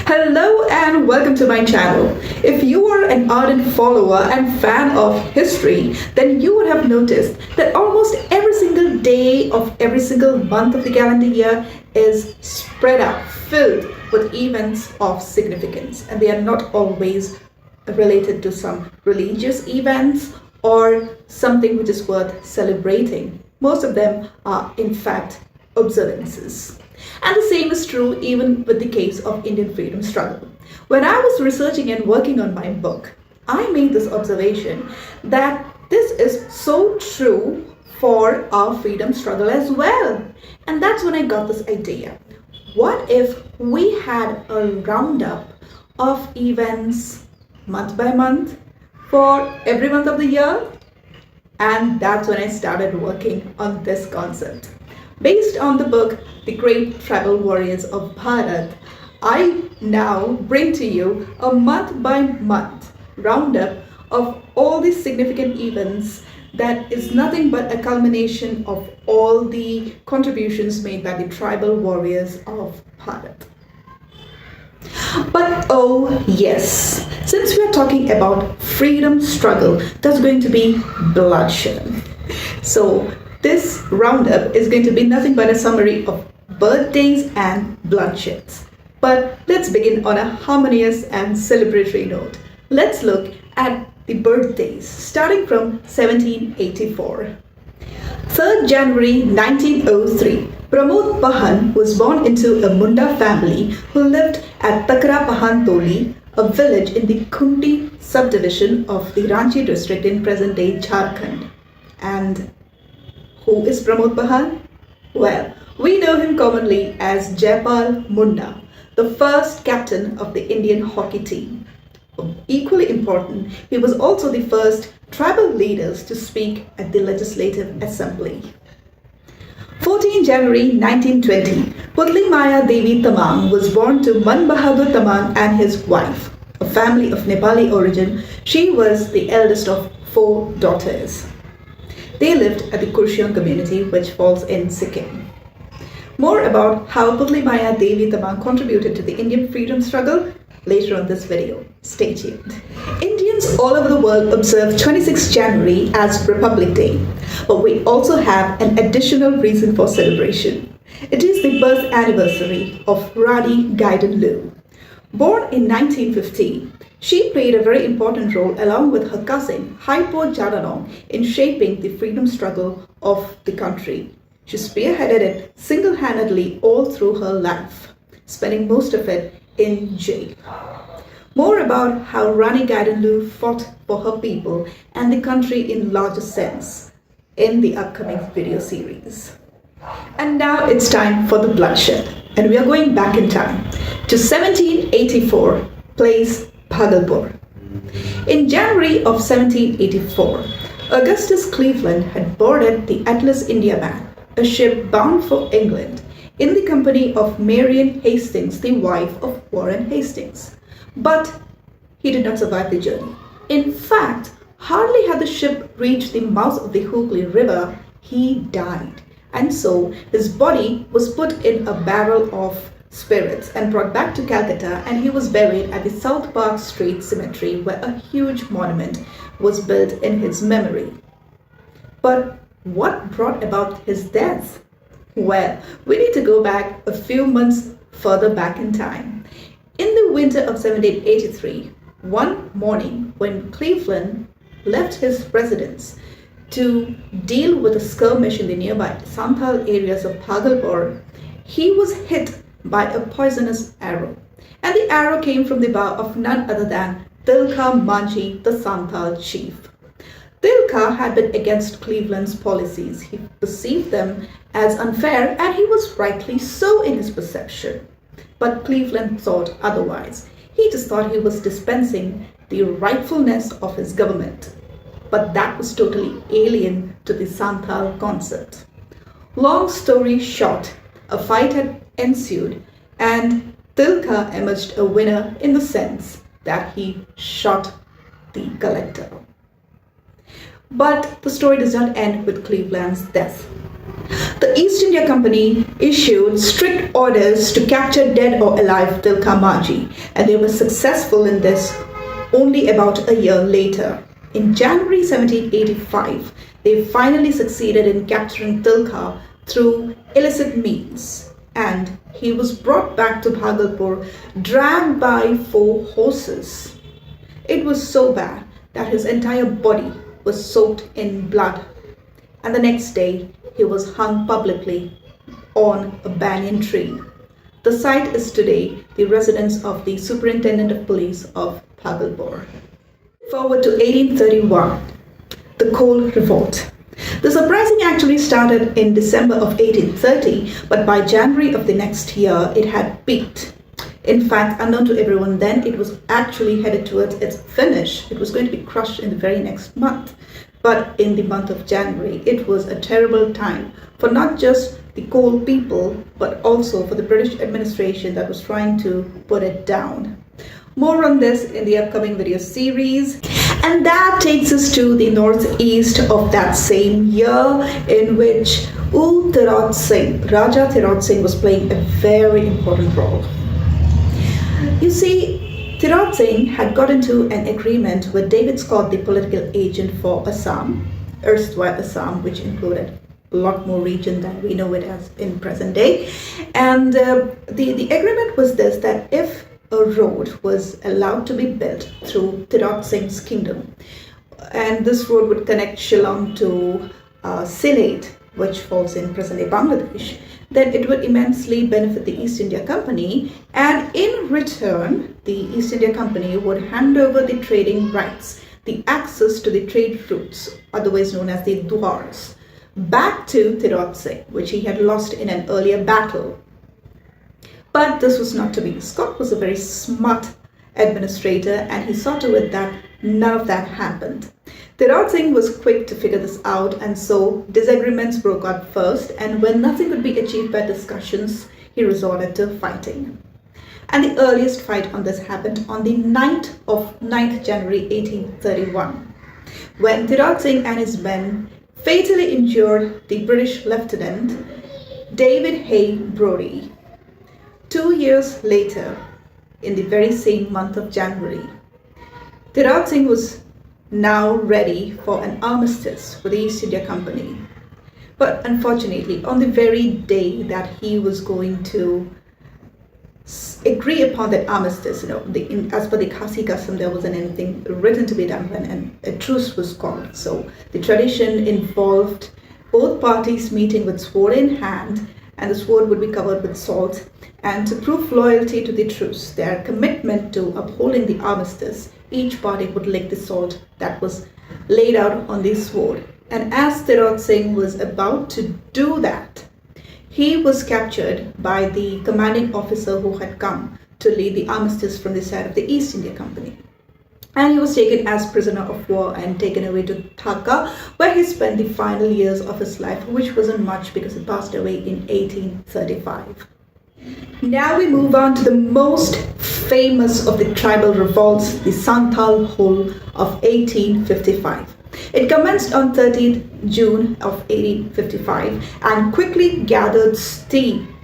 Hello and welcome to my channel. If you are an ardent follower and fan of history, then you would have noticed that almost every single day of every single month of the calendar year is spread out, filled with events of significance, and they are not always related to some religious events or something which is worth celebrating. Most of them are in fact observances. And the same is true even with the case of Indian freedom struggle. When I was researching and working on my book, I made this observation that this is so true for our freedom struggle as well. And that's when I got this idea. What if we had a roundup of events month by month for every month of the year? And that's when I started working on this concept. Based on the book, The Great Tribal Warriors of Bharat, I now bring to you a month by month roundup of all these significant events that is nothing but a culmination of all the contributions made by the tribal warriors of Bharat. But oh yes, since we are talking about freedom struggle, there's going to be bloodshed. So this roundup is going to be nothing but a summary of birthdays and bloodsheds. But let's begin on a harmonious and celebratory note. Let's look at the birthdays starting from 1784. 3rd January 1903, Pramod Pahan was born into a Munda family who lived at Takra Pahan Toli, a village in the Khunti subdivision of the Ranchi district in present-day Jharkhand. And who is Pramod Pahan? Well, we know him commonly as Jaipal Munda, the first captain of the Indian hockey team. Equally important, he was also the first tribal leaders to speak at the Legislative Assembly. 14 January 1920, Putalimaya Devi Tamang was born to Man Bahadur Tamang and his wife. A family of Nepali origin, she was the eldest of 4 daughters. They lived at the Kurshiyan community, which falls in Sikkim. More about how Putalimaya Devi Tamang contributed to the Indian freedom struggle later on this video. Stay tuned. Indians all over the world observe 26 January as Republic Day, but we also have an additional reason for celebration. It is the birth anniversary of Rani Gaidinliu. Born in 1915, she played a very important role along with her cousin Haipo Jaranong in shaping the freedom struggle of the country. She spearheaded it single-handedly all through her life, spending most of it in jail. More about how Rani Gaidinliu fought for her people and the country in larger sense in the upcoming video series. And now it's time for the bloodshed, and we are going back in time to 1784, place Bhagalpur. In January of 1784, Augustus Cleveland had boarded the Atlas Indiaman, a ship bound for England, in the company of Marian Hastings, the wife of Warren Hastings. But he did not survive the journey. In fact, hardly had the ship reached the mouth of the Hooghly River, he died. And so his body was put in a barrel of spirits and brought back to Calcutta, and he was buried at the South Park Street Cemetery, where a huge monument was built in his memory. But what brought about his death? Well, we need to go back a few months further back in time. In the winter of 1783, one morning when Cleveland left his residence to deal with a skirmish in the nearby Santhal areas of Bhagalpur, he was hit by a poisonous arrow. And the arrow came from the bow of none other than Tilka Manjhi, the Santhal chief. Tilka had been against Cleveland's policies. He perceived them as unfair, and he was rightly so in his perception. But Cleveland thought otherwise. He just thought he was dispensing the rightfulness of his government. But that was totally alien to the Santhal concept. Long story short, a fight had ensued, and Tilka emerged a winner in the sense that he shot the collector. But the story does not end with Cleveland's death. The East India Company issued strict orders to capture dead or alive Tilka Manjhi, and they were successful in this only about a year later. In January 1785, they finally succeeded in capturing Tilka through illicit means, and he was brought back to Bhagalpur dragged by 4 horses. It was so bad that his entire body was soaked in blood, and the next day he was hung publicly on a banyan tree. The site is today the residence of the Superintendent of Police of Bhagalpur. Forward to 1831, the Coal Revolt. The uprising actually started in December of 1830, but by January of the next year it had peaked. In fact, unknown to everyone then, it was actually headed towards its finish. It was going to be crushed in the very next month. But in the month of January, it was a terrible time for not just the coal people, but also for the British administration that was trying to put it down. More on this in the upcoming video series. And that takes us to the northeast of that same year, in which Tirot Sing, Raja Tirot Sing, was playing a very important role. You see, Tirot Sing had got into an agreement with David Scott, the political agent for Assam, erstwhile Assam, which included a lot more region than we know it as in present day. And the agreement was this, that if a road was allowed to be built through Tirot Singh's kingdom, and this road would connect Shillong to Sylhet, which falls in present-day Bangladesh, then it would immensely benefit the East India Company, and in return, the East India Company would hand over the trading rights, the access to the trade routes, otherwise known as the Dwars, back to Tirot Singh, which he had lost in an earlier battle. But this was not to be. Scott was a very smart administrator, and he saw to it that none of that happened. Tirot Singh was quick to figure this out, and so disagreements broke out first, and when nothing could be achieved by discussions, he resorted to fighting. And the earliest fight on this happened on the 9th January 1831, when Tirot Singh and his men fatally injured the British Lieutenant David Hay Brodie. 2 years later, in the very same month of January, Tirot Singh was now ready for an armistice with the East India Company. But unfortunately, on the very day that he was going to agree upon that armistice, as per the Khasi custom, there wasn't anything written to be done when a truce was called. So the tradition involved both parties meeting with sword in hand, and the sword would be covered with salt. And to prove loyalty to the truce, their commitment to upholding the armistice, each party would lick the salt that was laid out on the sword. And as Tirot Singh was about to do that, he was captured by the commanding officer who had come to lead the armistice from the side of the East India Company. And he was taken as prisoner of war and taken away to Dhaka, where he spent the final years of his life, which wasn't much because he passed away in 1835. Now we move on to the most famous of the tribal revolts, the Santhal Hul of 1855. It commenced on 13th June of 1855 and quickly gathered steam.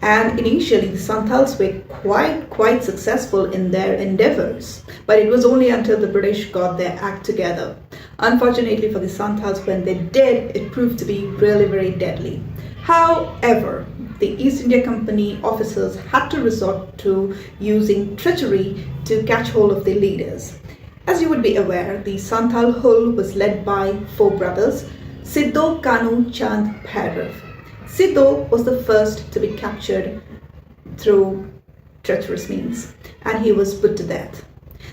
And initially, the Santhals were quite successful in their endeavors. But it was only until the British got their act together. Unfortunately for the Santhals, when they did, it proved to be really very deadly. However, the East India Company officers had to resort to using treachery to catch hold of the leaders. As you would be aware, the Santhal Hul was led by 4 brothers, Sido, Kano, Chand, Bhairab. Sido was the first to be captured through treacherous means, and he was put to death.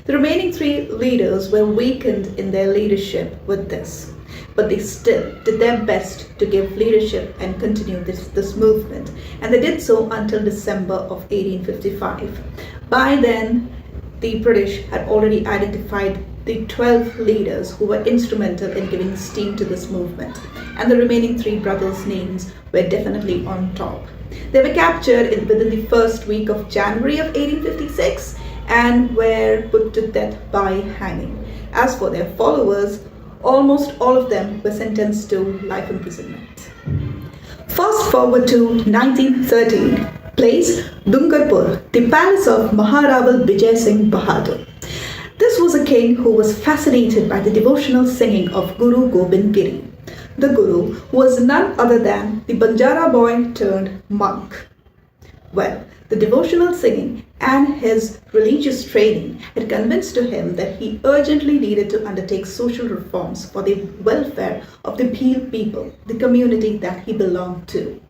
The remaining 3 leaders were weakened in their leadership with this, but they still did their best to give leadership and continue this movement, and they did so until December of 1855. By then, the British had already identified the 12 leaders who were instrumental in giving steam to this movement, and the remaining 3 brothers' names were definitely on top. They were captured within the first week of January of 1856 and were put to death by hanging. As for their followers, almost all of them were sentenced to life imprisonment. Fast forward to 1913, place Dungarpur, the palace of Maharaja Vijay Singh Bahadur. This was a king who was fascinated by the devotional singing of Guru Govind Giri. The Guru was none other than the Banjara boy turned monk. Well, the devotional singing and his religious training had convinced to him that he urgently needed to undertake social reforms for the welfare of the Bhil people, the community that he belonged to.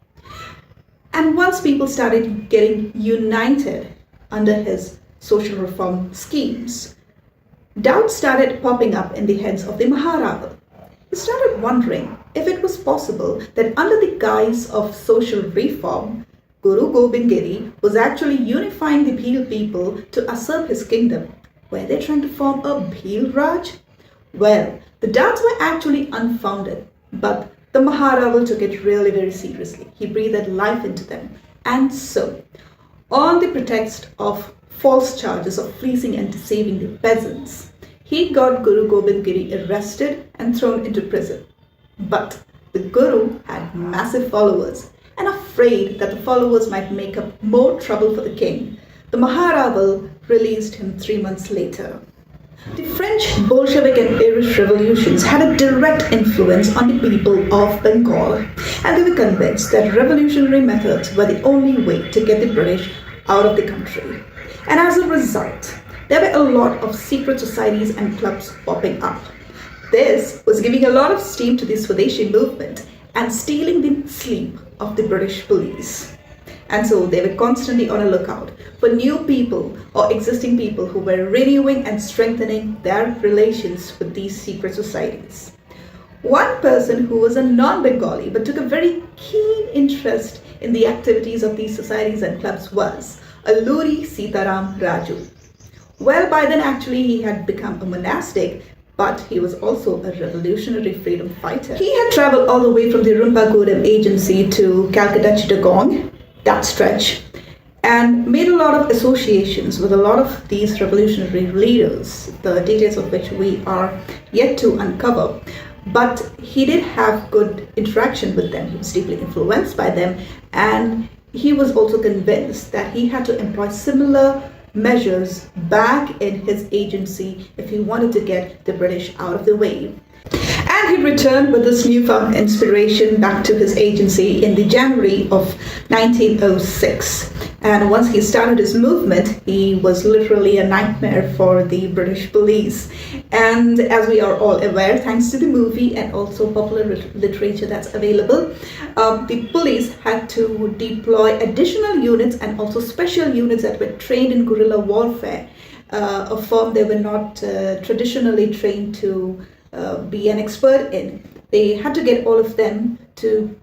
And once people started getting united under his social reform schemes, doubts started popping up in the heads of the Maharaja. He started wondering if it was possible that under the guise of social reform, Guru Gobind Giri was actually unifying the Bhil people to usurp his kingdom. Were they trying to form a Bhil Raj? Well, the doubts were actually unfounded, but the Maharaja took it really very seriously. He breathed life into them. And so, on the pretext of false charges of fleecing and deceiving the peasants, he got Guru Gobind Giri arrested and thrown into prison. But the Guru had massive followers, and afraid that the followers might make up more trouble for the king, the Maharaja released him 3 months later. The French Bolshevik and Irish revolutions had a direct influence on the people of Bengal, and they were convinced that revolutionary methods were the only way to get the British out of the country. And as a result, there were a lot of secret societies and clubs popping up. This was giving a lot of steam to the Swadeshi movement and stealing the sleep of the British police. And so they were constantly on a lookout for new people or existing people who were renewing and strengthening their relations with these secret societies. One person who was a non-Bengali but took a very keen interest in the activities of these societies and clubs was Alluri Sitaram Raju. Well, by then actually he had become a monastic, but he was also a revolutionary freedom fighter. He had traveled all the way from the Rumpagodam agency to Calcutta Chittagong, that stretch, and made a lot of associations with a lot of these revolutionary leaders, the details of which we are yet to uncover. But he did have good interaction with them. He was deeply influenced by them, and he was also convinced that he had to employ similar measures back in his agency if he wanted to get the British out of the way. And he returned with this newfound inspiration back to his agency in the January of 1906. And once he started his movement, he was literally a nightmare for the British police. And as we are all aware, thanks to the movie and also popular literature that's available, the police had to deploy additional units and also special units that were trained in guerrilla warfare, a form they were not traditionally trained to be an expert in. They had to get all of them to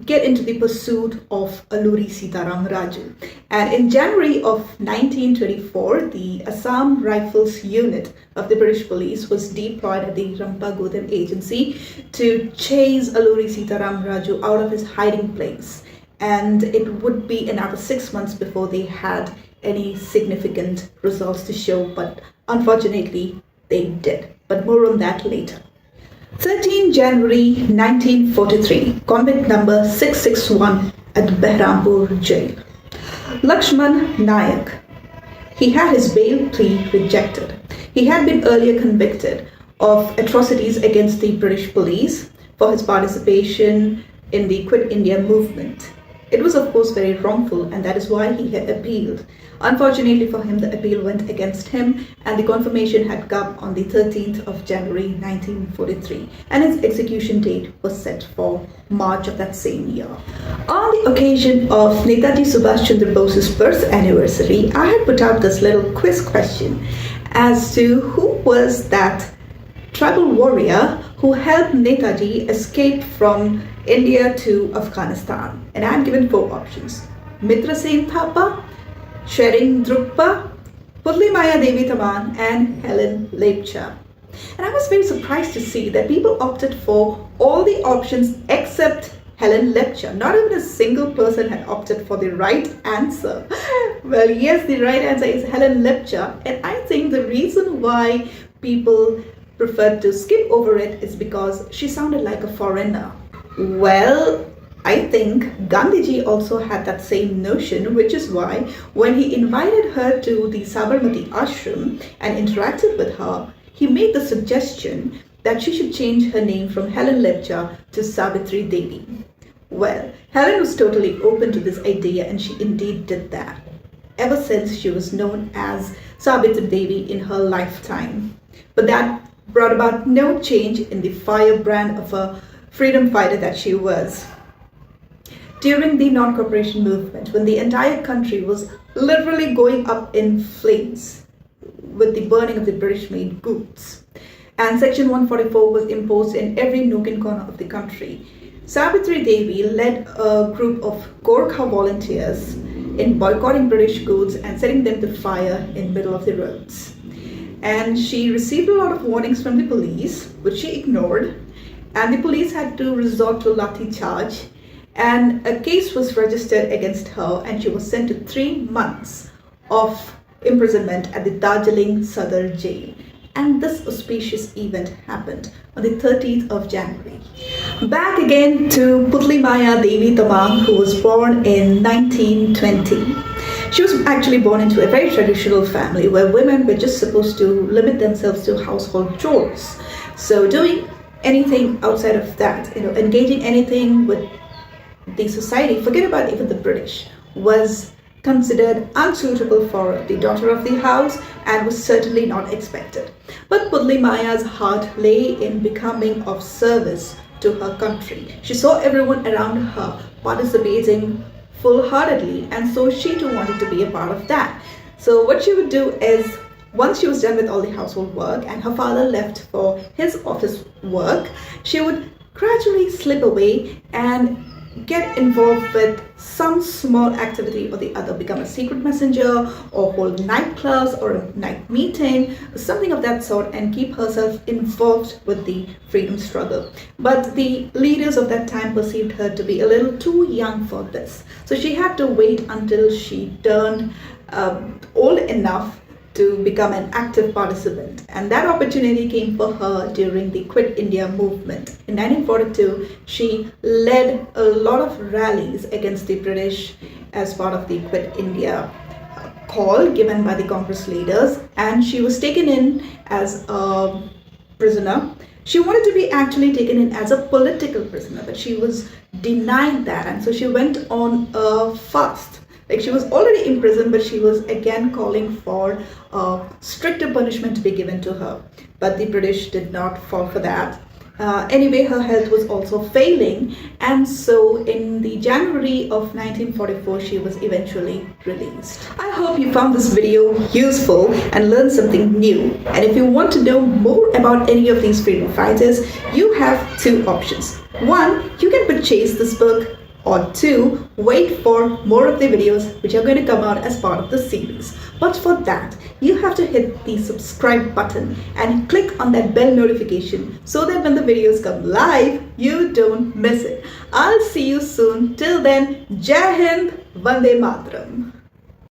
get into the pursuit of Alluri Sitaram Raju. And in January of 1924, the Assam Rifles unit of the British police was deployed at the Rumpagodam agency to chase Alluri Sitaram Raju out of his hiding place. And it would be another 6 months before they had any significant results to show, but unfortunately they did. But more on that later. 13 January 1943, convict number 661 at Bhairab jail. Laxman Naik. He had his bail plea rejected. He had been earlier convicted of atrocities against the British police for his participation in the Quit India movement. It was of course very wrongful, and that is why he had appealed. Unfortunately for him, the appeal went against him, and the confirmation had come on the 13th of January 1943, and his execution date was set for March of that same year. On the occasion of Netaji Subhash Chandra Bose's birth anniversary, I had put out this little quiz question as to who was that tribal warrior who helped Netaji escape from India to Afghanistan. And I had given 4 options: Mitra Sen Thapa, Shering Drukpa, Putalimaya Devi Tamang, and Helen Lepcha. And I was very surprised to see that people opted for all the options except Helen Lepcha. Not even a single person had opted for the right answer. Well, yes, the right answer is Helen Lepcha, and I think the reason why people preferred to skip over it is because she sounded like a foreigner. Well, I think Gandhiji also had that same notion, which is why when he invited her to the Sabarmati ashram and interacted with her, he made the suggestion that she should change her name from Helen Lepcha to Savitri Devi. Well, Helen was totally open to this idea and she indeed did that. Ever since she was known as Savitri Devi in her lifetime. But that brought about no change in the firebrand of a freedom fighter that she was. During the non-cooperation movement, when the entire country was literally going up in flames with the burning of the British-made goods, and Section 144 was imposed in every nook and corner of the country, Savitri Devi led a group of Gorkha volunteers in boycotting British goods and setting them to fire in middle of the roads. And she received a lot of warnings from the police, which she ignored, and the police had to resort to lathi charge, and a case was registered against her and she was sent to 3 months of imprisonment at the Darjeeling Sadar jail. And this auspicious event happened on the 30th of January. Back again to Putalimaya Devi Tamang, who was born in 1920. She was actually born into a very traditional family where women were just supposed to limit themselves to household chores. So doing anything outside of that, engaging anything with the society, forget about even the British, was considered unsuitable for the daughter of the house and was certainly not expected. But Putalimaya's heart lay in becoming of service to her country. She saw everyone around her participating full-heartedly, and so she too wanted to be a part of that. So what she would do is, once she was done with all the household work and her father left for his office work, she would gradually slip away and get involved with some small activity or the other, become a secret messenger or hold nightclubs or a night meeting, something of that sort, and keep herself involved with the freedom struggle. But the leaders of that time perceived her to be a little too young for this. So she had to wait until she turned old enough to become an active participant, and that opportunity came for her during the Quit India movement. In 1942, she led a lot of rallies against the British as part of the Quit India call given by the Congress leaders, and she was taken in as a prisoner. She wanted to be actually taken in as a political prisoner, but she was denied that, and so she went on a fast. Like, she was already in prison, but she was again calling for stricter punishment to be given to her. But the British did not fall for that. Anyway, her health was also failing, and so in the January of 1944, she was eventually released. I hope you found this video useful and learned something new. And if you want to know more about any of these freedom fighters, you have 2 options. 1, you can purchase this book, or 2, wait for more of the videos which are going to come out as part of the series. But for that, you have to hit the subscribe button and click on that bell notification so that when the videos come live, you don't miss it. I'll see you soon. Till then, Jai Hind, Vande Mataram.